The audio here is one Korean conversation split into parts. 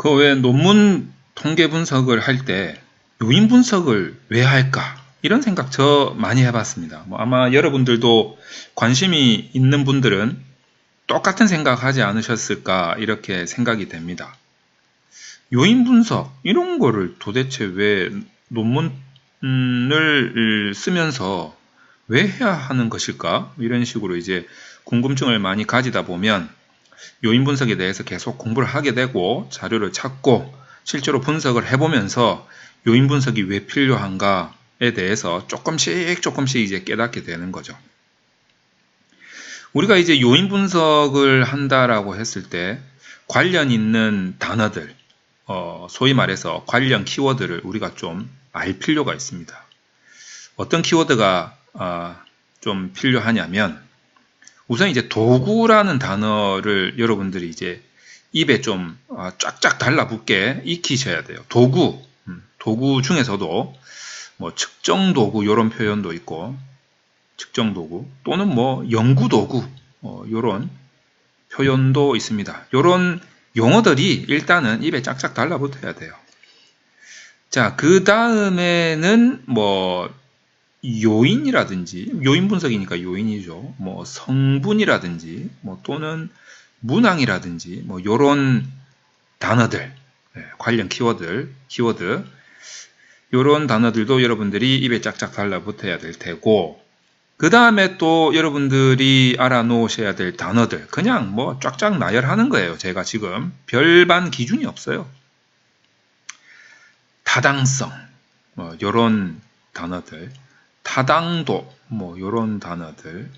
그 외에 논문 통계 분석을 할 때 요인 분석을 왜 할까? 이런 생각 저 많이 해봤습니다. 아마 여러분들도 관심이 있는 분들은 똑같은 생각 하지 않으셨을까 이렇게 생각이 됩니다. 요인 분석 이런 거를 도대체 왜 논문을 쓰면서 왜 해야 하는 것일까? 이런 식으로 이제 궁금증을 많이 가지다 보면 요인 분석에 대해서 계속 공부를 하게 되고 자료를 찾고 실제로 분석을 해보면서 요인 분석이 왜 필요한가에 대해서 조금씩 이제 깨닫게 되는 거죠. 우리가 이제 요인 분석을 한다라고 했을 때 관련 있는 단어들, 소위 말해서 관련 키워드를 우리가 좀 알 필요가 있습니다. 어떤 키워드가 좀 필요하냐면 우선 이제 도구라는 단어를 여러분들이 이제 입에 좀 쫙쫙 달라붙게 익히셔야 돼요. 도구 중에서도 뭐 측정 도구 이런 표현도 있고 측정 도구 또는 뭐 연구 도구 이런 표현도 있습니다. 이런 용어들이 일단은 입에 쫙쫙 달라붙어야 돼요. 자, 그 다음에는 뭐 요인이라든지 요인 분석이니까 요인이죠. 뭐 성분이라든지 뭐 또는 문항이라든지 뭐 요런 단어들 관련 키워드 요런 단어들도 여러분들이 입에 짝짝 달라붙어야 될 테고 그 다음에 또 여러분들이 알아놓으셔야 될 단어들 그냥 뭐 쫙쫙 나열하는 거예요. 제가 지금 별반 기준이 없어요. 타당성 뭐 요런 단어들 타당도 뭐 요런 단어들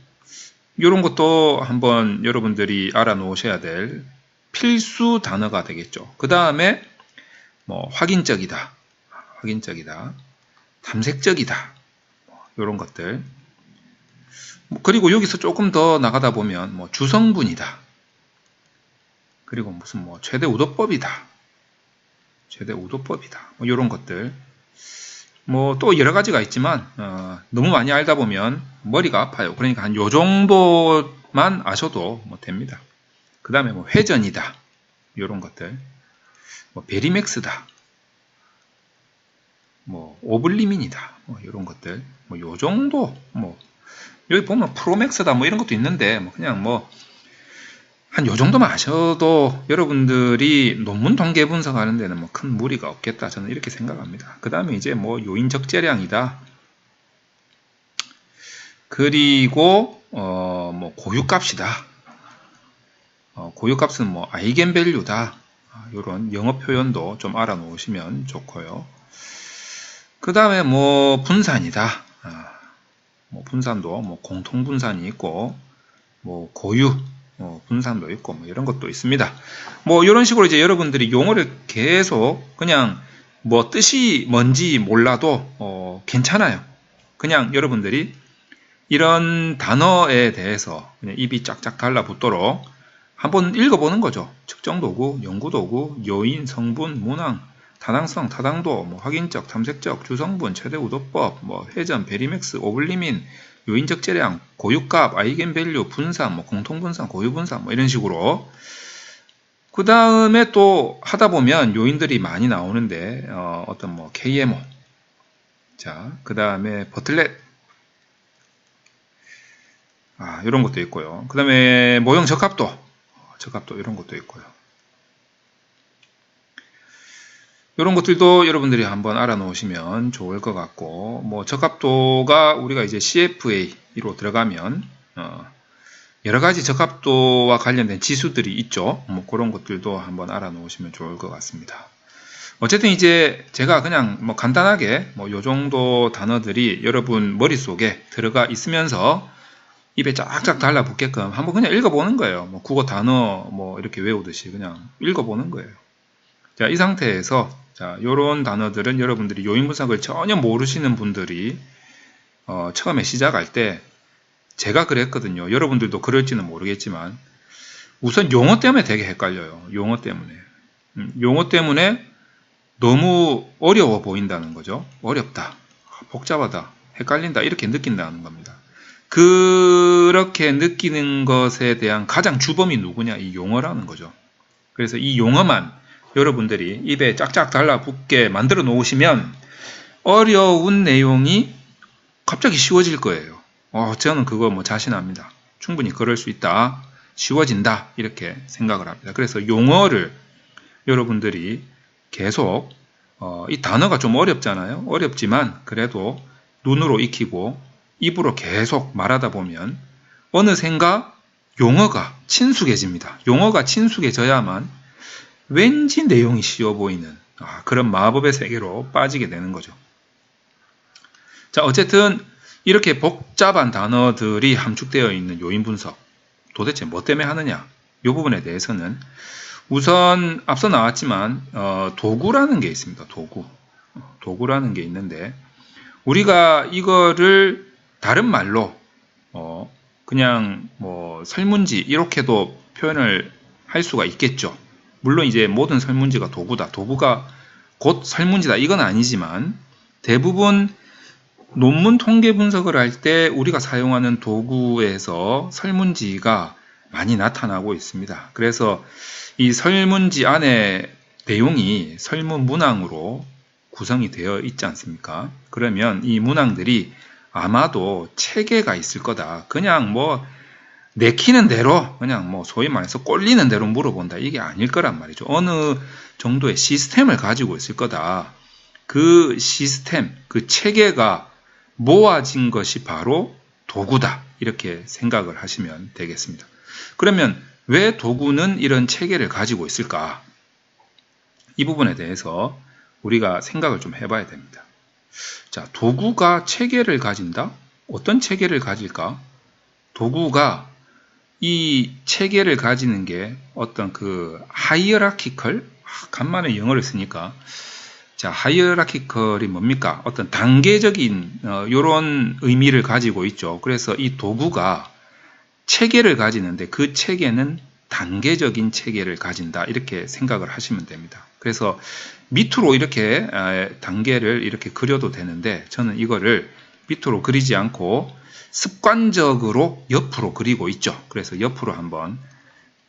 요런 것도 한번 여러분들이 알아놓으셔야 될 필수 단어가 되겠죠. 그 다음에 뭐 확인적이다 탐색적이다 요런 것들 그리고 여기서 조금 더 나가다 보면 뭐 주성분이다 그리고 무슨 뭐 최대 우도법이다 뭐 요런 것들 뭐 또 여러 가지가 있지만 너무 많이 알다 보면 머리가 아파요. 그러니까 한 요 정도만 아셔도 뭐 됩니다. 그 다음에 뭐 회전이다 요런 것들 뭐 베리맥스다 뭐 오블리민이다 뭐 요런 것들 뭐 요 정도 뭐 여기 보면 프로맥스다 뭐 이런 것도 있는데 뭐 그냥 뭐 한 요 정도만 아셔도 여러분들이 논문 통계 분석하는 데는 뭐 큰 무리가 없겠다 저는 이렇게 생각합니다. 그 다음에 이제 뭐 요인 적재량이다 그리고 뭐 고유값이다 고유값은 뭐 아이겐밸류다 요런 영어 표현도 좀 알아놓으시면 좋고요. 그 다음에 뭐 분산이다 뭐 분산도 뭐 공통 분산이 있고 뭐 고유 분산도 있고 뭐 이런 것도 있습니다. 뭐 이런 식으로 이제 여러분들이 용어를 계속 그냥 뭐 뜻이 뭔지 몰라도 괜찮아요. 그냥 여러분들이 이런 단어에 대해서 그냥 입이 쫙쫙 달라붙도록 한번 읽어보는 거죠. 측정도구, 연구도구, 요인, 성분, 문항, 타당성, 타당도, 뭐 확인적, 탐색적, 주성분, 최대 우도법, 뭐 회전, 베리맥스, 오블리민, 요인적 재량, 고유값, 아이겐밸류, 분산, 뭐 공통분산, 고유분산 뭐 이런 식으로 그 다음에 또 하다 보면 요인들이 많이 나오는데 어떤 뭐 KMO 자, 그 다음에 버틀렛 이런 것도 있고요. 그 다음에 모형 적합도 이런 것도 있고요. 이런 것들도 여러분들이 한번 알아놓으시면 좋을 것 같고, 뭐 적합도가 우리가 이제 CFA로 들어가면 여러 가지 적합도와 관련된 지수들이 있죠. 뭐 그런 것들도 한번 알아놓으시면 좋을 것 같습니다. 어쨌든 이제 제가 그냥 뭐 간단하게 뭐 요 정도 단어들이 여러분 머릿속에 들어가 있으면서 입에 쫙쫙 달라붙게끔 한번 그냥 읽어보는 거예요. 뭐 국어 단어 뭐 이렇게 외우듯이 그냥 읽어보는 거예요. 자, 이 상태에서 자, 요런 단어들은 여러분들이 요인 분석을 전혀 모르시는 분들이 처음에 시작할 때 제가 그랬거든요. 여러분들도 그럴지는 모르겠지만 우선 용어 때문에 되게 헷갈려요. 용어 때문에 너무 어려워 보인다는 거죠. 어렵다, 복잡하다, 헷갈린다 이렇게 느낀다는 겁니다. 그렇게 느끼는 것에 대한 가장 주범이 누구냐? 이 용어라는 거죠. 그래서 이 용어만 여러분들이 입에 짝짝 달라붙게 만들어 놓으시면 어려운 내용이 갑자기 쉬워질 거예요. 저는 그거 뭐 자신합니다. 충분히 그럴 수 있다. 쉬워진다. 이렇게 생각을 합니다. 그래서 용어를 여러분들이 계속 이 단어가 좀 어렵잖아요. 어렵지만 그래도 눈으로 익히고 입으로 계속 말하다 보면 어느샌가 용어가 친숙해집니다. 용어가 친숙해져야만 왠지 내용이 쉬워 보이는 그런 마법의 세계로 빠지게 되는 거죠. 자, 어쨌든 이렇게 복잡한 단어들이 함축되어 있는 요인 분석, 도대체 뭐 때문에 하느냐? 이 부분에 대해서는 우선 앞서 나왔지만 도구라는 게 있습니다. 도구라는 게 있는데 우리가 이거를 다른 말로 그냥 뭐 설문지 이렇게도 표현을 할 수가 있겠죠. 물론 이제 모든 설문지가 도구다. 도구가 곧 설문지다. 이건 아니지만 대부분 논문 통계 분석을 할 때 우리가 사용하는 도구에서 설문지가 많이 나타나고 있습니다. 그래서 이 설문지 안에 내용이 설문 문항으로 구성이 되어 있지 않습니까? 그러면 이 문항들이 아마도 체계가 있을 거다. 그냥 뭐 내키는 대로 그냥 뭐 소위 말해서 꼴리는 대로 물어본다. 이게 아닐 거란 말이죠. 어느 정도의 시스템을 가지고 있을 거다. 그 시스템, 그 체계가 모아진 것이 바로 도구다. 이렇게 생각을 하시면 되겠습니다. 그러면 왜 도구는 이런 체계를 가지고 있을까? 이 부분에 대해서 우리가 생각을 좀 해봐야 됩니다. 자, 도구가 체계를 가진다? 어떤 체계를 가질까? 도구가 이 체계를 가지는 게 어떤 그 하이어라키컬? 간만에 영어를 쓰니까 자, 하이어라키컬이 뭡니까? 어떤 단계적인 이런 의미를 가지고 있죠. 그래서 이 도구가 체계를 가지는데 그 체계는 단계적인 체계를 가진다. 이렇게 생각을 하시면 됩니다. 그래서 밑으로 이렇게 단계를 이렇게 그려도 되는데 저는 이거를 밑으로 그리지 않고 습관적으로 옆으로 그리고 있죠. 그래서 옆으로 한번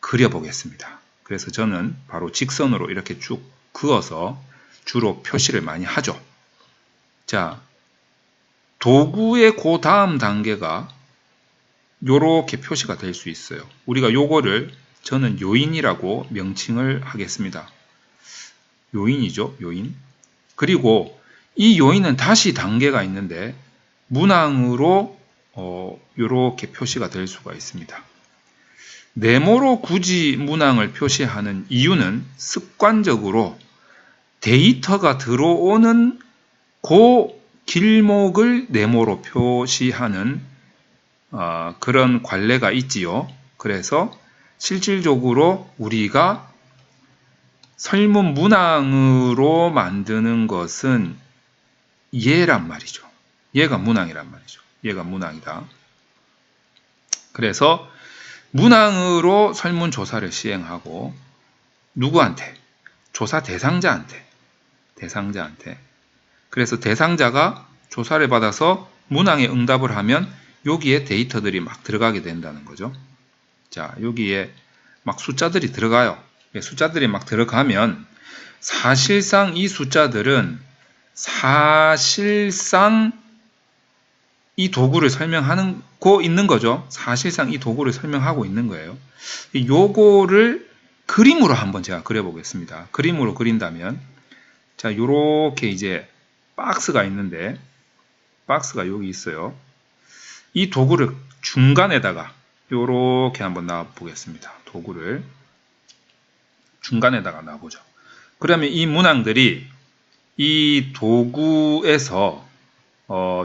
그려보겠습니다. 그래서 저는 바로 직선으로 이렇게 쭉 그어서 주로 표시를 많이 하죠. 자, 도구의 그 다음 단계가 요렇게 표시가 될 수 있어요. 우리가 요거를 저는 요인이라고 명칭을 하겠습니다. 요인이죠, 요인. 그리고 이 요인은 다시 단계가 있는데 문항으로 요렇게 표시가 될 수가 있습니다. 네모로 굳이 문항을 표시하는 이유는 습관적으로 데이터가 들어오는 그 길목을 네모로 표시하는 그런 관례가 있지요. 그래서 실질적으로 우리가 설문 문항으로 만드는 것은 얘란 말이죠. 얘가 문항이란 말이죠. 얘가 문항이다. 그래서 문항으로 설문조사를 시행하고 누구한테? 조사 대상자한테. 그래서 대상자가 조사를 받아서 문항에 응답을 하면 여기에 데이터들이 막 들어가게 된다는 거죠. 자, 여기에 막 숫자들이 들어가요. 숫자들이 막 들어가면 사실상 이 숫자들은 사실상 이 도구를 설명하고 있는 거죠. 사실상 이 도구를 설명하고 있는 거예요. 요거를 그림으로 한번 제가 그려보겠습니다. 그림으로 그린다면 자, 요렇게 이제 박스가 있는데 박스가 여기 있어요. 이 도구를 중간에다가 요렇게 한번 놔 보겠습니다. 도구를 중간에다가 놔 보죠. 그러면 이 문항들이 이 도구에서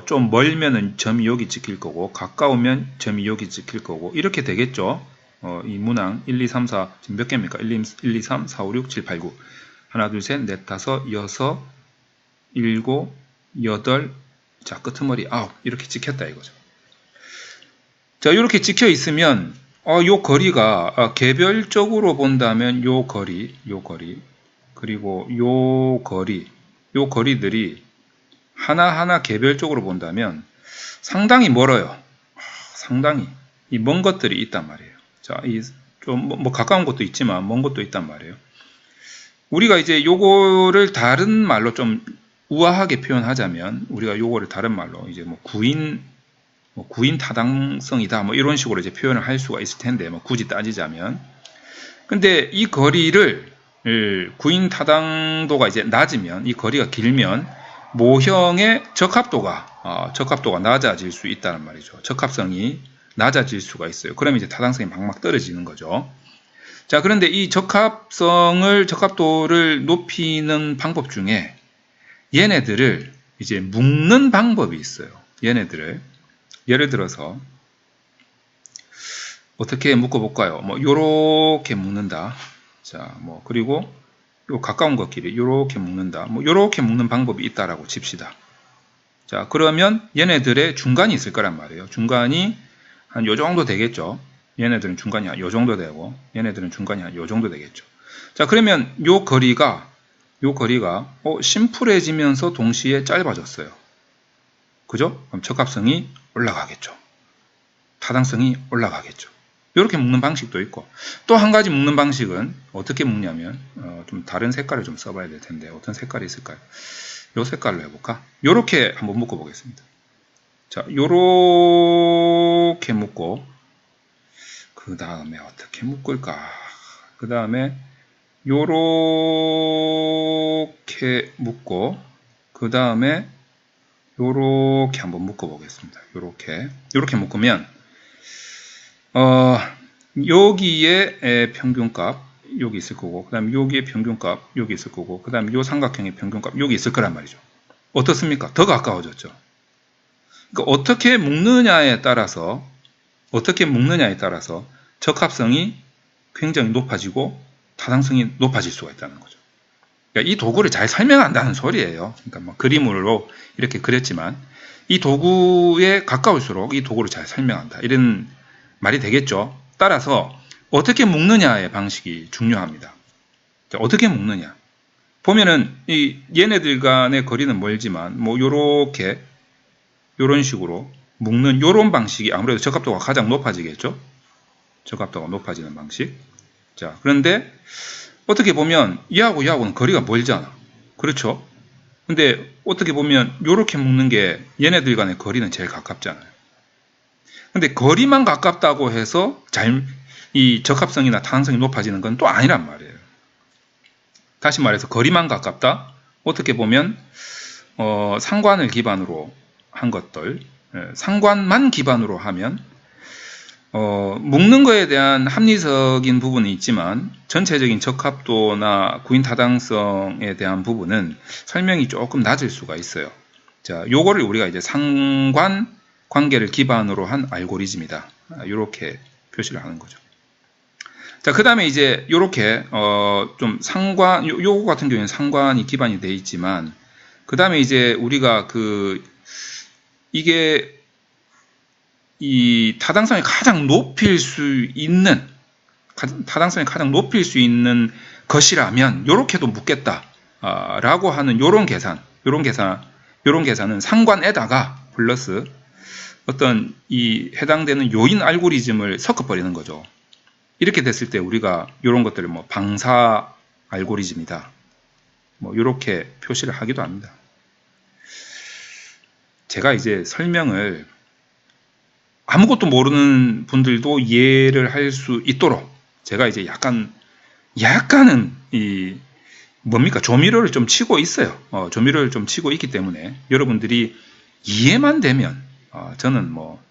좀 멀면은 점이 여기 찍힐 거고 가까우면 점이 여기 찍힐 거고 이렇게 되겠죠. 이 문항 1, 2, 3, 4 지금 몇 개입니까? 1, 2, 3, 4, 5, 6, 7, 8, 9 하나, 둘, 셋, 넷, 다섯, 여섯, 일곱, 여덟, 자, 끄트머리 9 이렇게 찍혔다 이거죠. 자, 이렇게 찍혀 있으면 요 거리가 개별적으로 본다면 요 거리, 그리고 요 거리들이 하나하나 개별적으로 본다면 상당히 멀어요. 상당히 이 먼 것들이 있단 말이에요. 자, 이 좀 뭐 가까운 것도 있지만 먼 것도 있단 말이에요. 우리가 이제 요거를 다른 말로 좀 우아하게 표현하자면, 우리가 요거를 다른 말로 이제 뭐 구인 타당성이다 뭐 이런 식으로 이제 표현을 할 수가 있을 텐데, 뭐 굳이 따지자면. 근데 이 거리를 구인 타당도가 이제 낮으면, 이 거리가 길면 모형의 적합도가 낮아질 수 있다는 말이죠. 적합성이 낮아질 수가 있어요. 그러면 이제 타당성이 막 떨어지는 거죠. 자, 그런데 이 적합도를 높이는 방법 중에 얘네들을 이제 묶는 방법이 있어요. 얘네들을 예를 들어서 어떻게 묶어볼까요? 뭐 요렇게 묶는다. 자, 뭐 그리고 요 가까운 것끼리 요렇게 묶는다. 뭐 요렇게 묶는 방법이 있다라고 칩시다. 자, 그러면 얘네들의 중간이 있을 거란 말이에요. 중간이 한 요 정도 되겠죠. 얘네들은 중간이 한 요 정도 되고, 얘네들은 중간이 한 요 정도 되겠죠. 자, 그러면 요 거리가 심플해지면서 동시에 짧아졌어요. 그죠? 그럼 적합성이 올라가겠죠. 타당성이 올라가겠죠. 이렇게 묶는 방식도 있고, 또 한 가지 묶는 방식은 어떻게 묶냐면, 좀 다른 색깔을 좀 써봐야 될 텐데, 어떤 색깔이 있을까요? 요 색깔로 해볼까? 요렇게 한번 묶어 보겠습니다. 자, 요렇게 묶고, 그 다음에 어떻게 묶을까? 그 다음에 요렇게 묶고, 그 다음에 요렇게 한번 묶어 보겠습니다. 요렇게 묶으면 여기에 평균값 여기 있을 거고, 그 다음에 여기에 평균값 여기 있을 거고, 그 다음에 요 삼각형의 평균값 여기 있을 거란 말이죠. 어떻습니까? 더 가까워졌죠. 그러니까 어떻게 묶느냐에 따라서 적합성이 굉장히 높아지고 타당성이 높아질 수가 있다는 거죠. 그러니까 이 도구를 잘 설명한다는 소리예요. 그러니까 뭐 그림으로 이렇게 그렸지만 이 도구에 가까울수록 이 도구를 잘 설명한다, 이런 말이 되겠죠. 따라서 어떻게 묶느냐의 방식이 중요합니다. 자, 어떻게 묶느냐 보면은 이 얘네들 간의 거리는 멀지만 뭐 요렇게 요런 식으로 묶는 요런 방식이 아무래도 적합도가 가장 높아지겠죠. 적합도가 높아지는 방식. 자, 그런데 어떻게 보면 얘하고는 거리가 멀잖아. 그렇죠? 근데 어떻게 보면 요렇게 묶는 게 얘네들 간의 거리는 제일 가깝잖아요. 근데 거리만 가깝다고 해서 이 적합성이나 타당성이 높아지는 건 또 아니란 말이에요. 다시 말해서 거리만 가깝다? 어떻게 보면 상관을 기반으로 한 것들, 상관만 기반으로 하면 묶는 거에 대한 합리적인 부분이 있지만 전체적인 적합도나 구인 타당성에 대한 부분은 설명이 조금 낮을 수가 있어요. 자, 요거를 우리가 이제 상관 관계를 기반으로 한 알고리즘이다, 이렇게 표시를 하는 거죠. 자, 그 다음에 이제 요렇게 좀 상관, 요거 같은 경우에는 상관이 기반이 되어 있지만, 그 다음에 이제 우리가 이게 이 타당성이 가장 높일 수 있는 것이라면 요렇게도 묶겠다 라고 하는 요런 계산은 상관에다가 플러스 어떤 이 해당되는 요인 알고리즘을 섞어버리는 거죠. 이렇게 됐을 때 우리가 이런 것들을 뭐 방사 알고리즘이다, 뭐 이렇게 표시를 하기도 합니다. 제가 이제 설명을 아무것도 모르는 분들도 이해를 할 수 있도록 제가 이제 약간은 조미료를 좀 치고 있어요. 조미료를 좀 치고 있기 때문에 여러분들이 이해만 되면 저는 뭐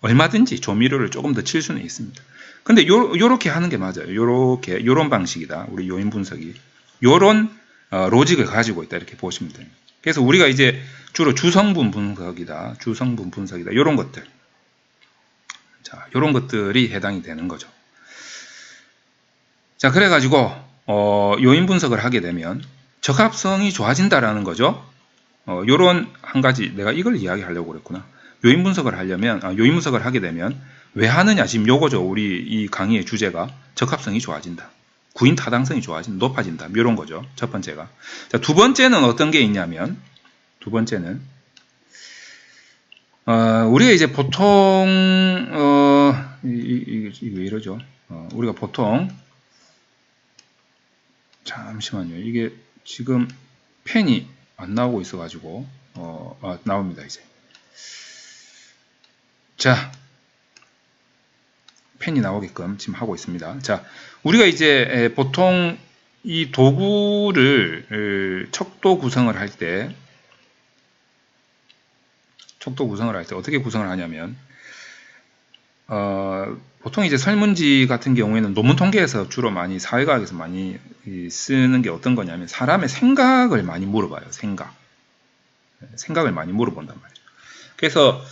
얼마든지 조미료를 조금 더 칠 수는 있습니다. 근데 요렇게 하는 게 맞아요. 요런 방식이다. 우리 요인 분석이 요런 로직을 가지고 있다, 이렇게 보시면 됩니다. 그래서 우리가 이제 주로 주성분 분석이다, 요런 것들. 자, 요런 것들이 해당이 되는 거죠. 자, 그래가지고 요인 분석을 하게 되면 적합성이 좋아진다라는 거죠. 요런 한 가지, 내가 이걸 이야기하려고 그랬구나. 요인 분석을 하게 되면 왜 하느냐, 지금 요거죠. 우리 이 강의의 주제가 적합성이 좋아진다, 구인 타당성이 높아진다, 이런 거죠. 첫 번째가. 자, 두 번째는 어떤 게 있냐면, 우리가 이제 보통 이게 왜 이러죠? 우리가 보통 잠시만요. 이게 지금 펜이 안 나오고 있어가지고, 나옵니다, 이제. 자, 펜이 나오게끔 지금 하고 있습니다. 자, 우리가 이제 보통 이 도구를 척도 구성을 할 때, 어떻게 구성을 하냐면, 보통 이제 설문지 같은 경우에는 논문 통계에서 주로 많이, 사회과학에서 많이 쓰는 게 어떤 거냐면, 사람의 생각을 많이 물어봐요, 생각을 많이 물어본단 말이에요. 그래서,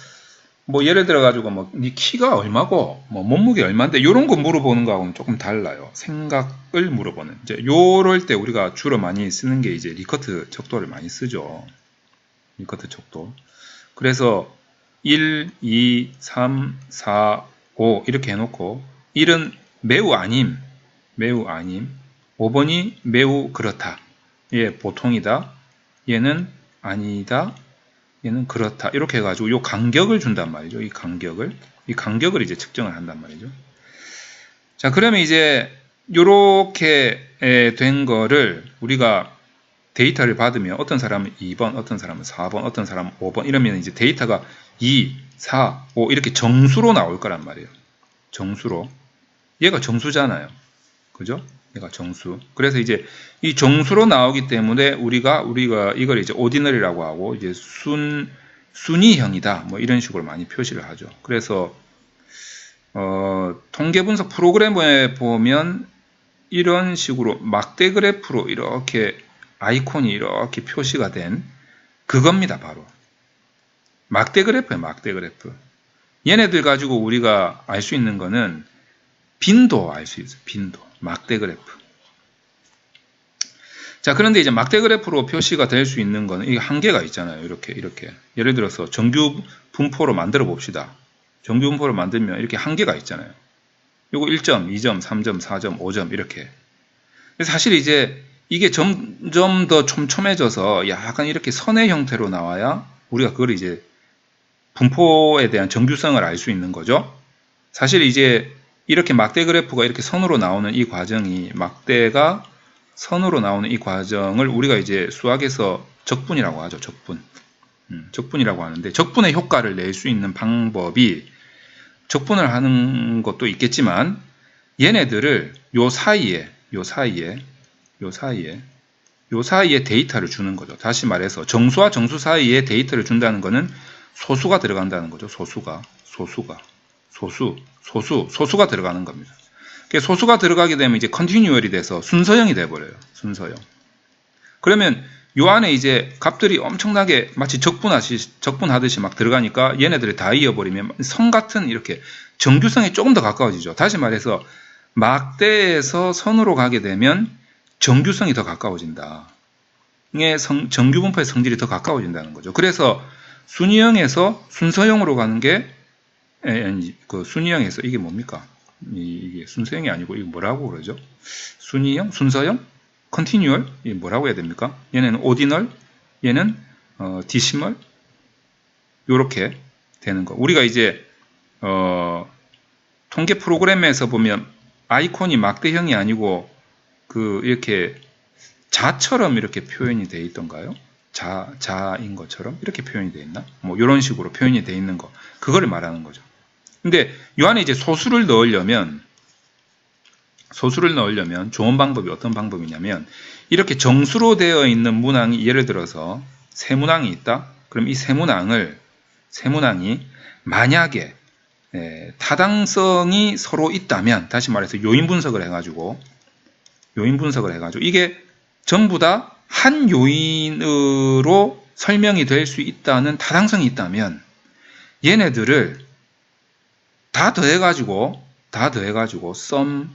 뭐 예를 들어가지고 뭐 네 키가 얼마고 뭐 몸무게 얼마인데 이런 거 물어보는 거하고는 조금 달라요. 생각을 물어보는. 이제 요럴 때 우리가 주로 많이 쓰는 게 이제 리커트 척도를 많이 쓰죠. 리커트 척도. 그래서 1, 2, 3, 4, 5 이렇게 해놓고 1은 매우 아님, 5번이 매우 그렇다. 얘 보통이다. 얘는 아니다. 얘는 그렇다. 이렇게 해가지고 이 간격을 준단 말이죠. 이 간격을 이제 측정을 한단 말이죠. 자, 그러면 이제 요렇게 된 거를 우리가 데이터를 받으면 어떤 사람은 2번, 어떤 사람은 4번, 어떤 사람은 5번 이러면 이제 데이터가 2, 4, 5 이렇게 정수로 나올 거란 말이에요. 정수로. 얘가 정수잖아요. 그죠? 얘가 정수. 그래서 이제 이 정수로 나오기 때문에 우리가 이걸 이제 오디널이라고 하고 이제 순위형이다. 뭐 이런 식으로 많이 표시를 하죠. 그래서 통계 분석 프로그램에 보면 이런 식으로 막대 그래프로 이렇게 아이콘이 이렇게 표시가 된 그겁니다. 바로 막대 그래프예요. 막대 그래프. 얘네들 가지고 우리가 알 수 있는 거는 빈도 알 수 있어요. 빈도. 막대 그래프. 자, 그런데 이제 막대 그래프로 표시가 될 수 있는 거는 이게 한계가 있잖아요. 이렇게. 예를 들어서 정규 분포로 만들어 봅시다. 정규 분포로 만들면 이렇게 한계가 있잖아요. 요거 1점, 2점, 3점, 4점, 5점 이렇게. 사실 이제 이게 점점 더 촘촘해져서 약간 이렇게 선의 형태로 나와야 우리가 그걸 이제 분포에 대한 정규성을 알 수 있는 거죠. 사실 이제 이렇게 막대 그래프가 이렇게 선으로 나오는 이 과정이 막대가 선으로 나오는 이 과정을 우리가 이제 수학에서 적분이라고 하죠. 적분이라고 하는데 적분의 효과를 낼 수 있는 방법이 적분을 하는 것도 있겠지만 얘네들을 요 사이에 데이터를 주는 거죠. 다시 말해서 정수와 정수 사이에 데이터를 준다는 것은 소수가 들어간다는 거죠. 소수가 들어가는 겁니다. 소수가 들어가게 되면 이제 컨티뉴얼이 돼서 순서형이 돼버려요. 순서형. 그러면 요 안에 이제 값들이 엄청나게 마치 적분하듯이 막 들어가니까 얘네들이 다 이어버리면 선 같은 이렇게 정규성에 조금 더 가까워지죠. 다시 말해서 막대에서 선으로 가게 되면 정규성이 더 가까워진다. 정규분포의 성질이 더 가까워진다는 거죠. 그래서 순위형에서 순서형으로 가는 게 그 순위형에서 이게 뭡니까? 이게 순서형이 아니고 이거 뭐라고 그러죠? 순위형, 순서형, 컨티뉴얼 이게 뭐라고 해야 됩니까? 얘는 오디널, 얘는 디시멀 요렇게 되는 거. 우리가 이제 통계 프로그램에서 보면 아이콘이 막대형이 아니고 그 이렇게 자처럼 이렇게 표현이 되어 있던가요? 자인 것처럼 이렇게 표현이 되어 있나? 뭐 이런 식으로 표현이 되어 있는 거. 그거를 말하는 거죠. 근데 이 안에 이제 소수를 넣으려면 좋은 방법이 어떤 방법이냐면 이렇게 정수로 되어 있는 문항이 예를 들어서 세 문항이 있다. 그럼 이 세 문항이 만약에 타당성이 서로 있다면 다시 말해서 요인 분석을 해가지고 이게 전부 다 한 요인으로 설명이 될 수 있다는 타당성이 있다면 얘네들을 다 더해가지고 썸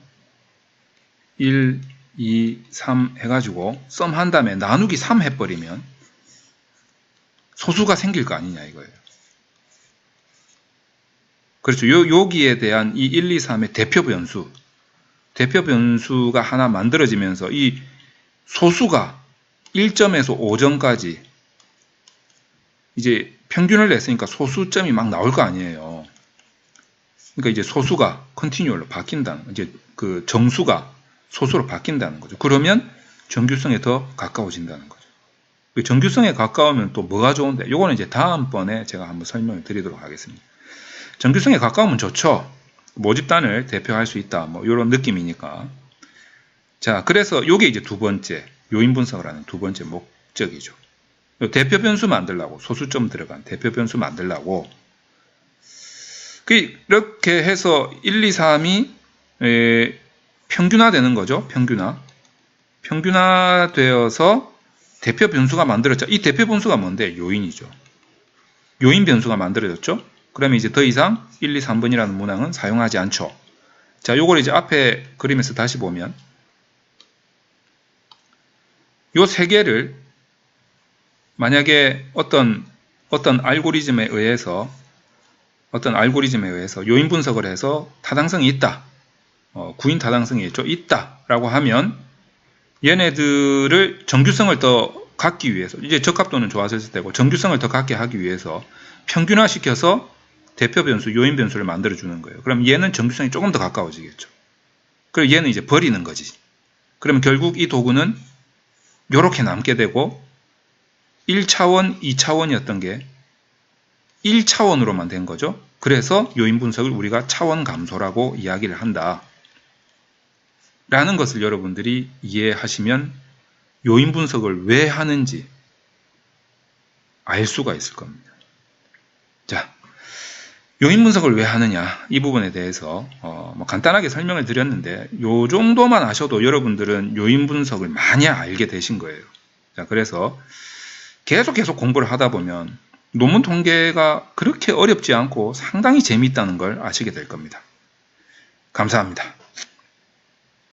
1, 2, 3 해가지고 썸 한 다음에 나누기 3 해버리면 소수가 생길 거 아니냐 이거예요. 그렇죠. 여기에 대한 이 1, 2, 3의 대표 변수가 하나 만들어지면서 이 소수가 1점에서 5점까지 이제 평균을 냈으니까 소수점이 막 나올 거 아니에요. 그러니까 이제 소수가 컨티뉴얼로 바뀐다는, 이제 그 정수가 소수로 바뀐다는 거죠. 그러면 정규성에 더 가까워진다는 거죠. 정규성에 가까우면 또 뭐가 좋은데, 요거는 이제 다음번에 제가 한번 설명을 드리도록 하겠습니다. 정규성에 가까우면 좋죠. 모집단을 대표할 수 있다. 뭐 이런 느낌이니까. 자, 그래서 요게 이제 두 번째 요인 분석을 하는 두 번째 목적이죠. 대표 변수 만들라고, 소수점 들어간 대표 변수 만들라고. 이렇게 해서 1, 2, 3이 평균화 되는 거죠. 평균화 되어서 대표 변수가 만들어졌죠. 이 대표 변수가 뭔데? 요인이죠. 요인 변수가 만들어졌죠. 그러면 이제 더 이상 1, 2, 3번이라는 문항은 사용하지 않죠. 자, 요걸 이제 앞에 그림에서 다시 보면 요 세 개를 만약에 어떤 알고리즘에 의해서 요인 분석을 해서 타당성이 있다. 구인 타당성이 있다라고 하면 얘네들을 정규성을 더 갖기 위해서, 이제 적합도는 좋아졌을 때고 정규성을 더 갖게 하기 위해서 평균화시켜서 대표 변수, 요인 변수를 만들어주는 거예요. 그럼 얘는 정규성이 조금 더 가까워지겠죠. 그리고 얘는 이제 버리는 거지. 그러면 결국 이 도구는 이렇게 남게 되고 1차원, 2차원이었던 게 1차원으로만 된 거죠. 그래서 요인 분석을 우리가 차원 감소라고 이야기를 한다. 라는 것을 여러분들이 이해하시면 요인 분석을 왜 하는지 알 수가 있을 겁니다. 자, 요인 분석을 왜 하느냐, 이 부분에 대해서 간단하게 설명을 드렸는데 요 정도만 아셔도 여러분들은 요인 분석을 많이 알게 되신 거예요. 자, 그래서 계속 공부를 하다 보면 논문 통계가 그렇게 어렵지 않고 상당히 재미있다는 걸 아시게 될 겁니다. 감사합니다.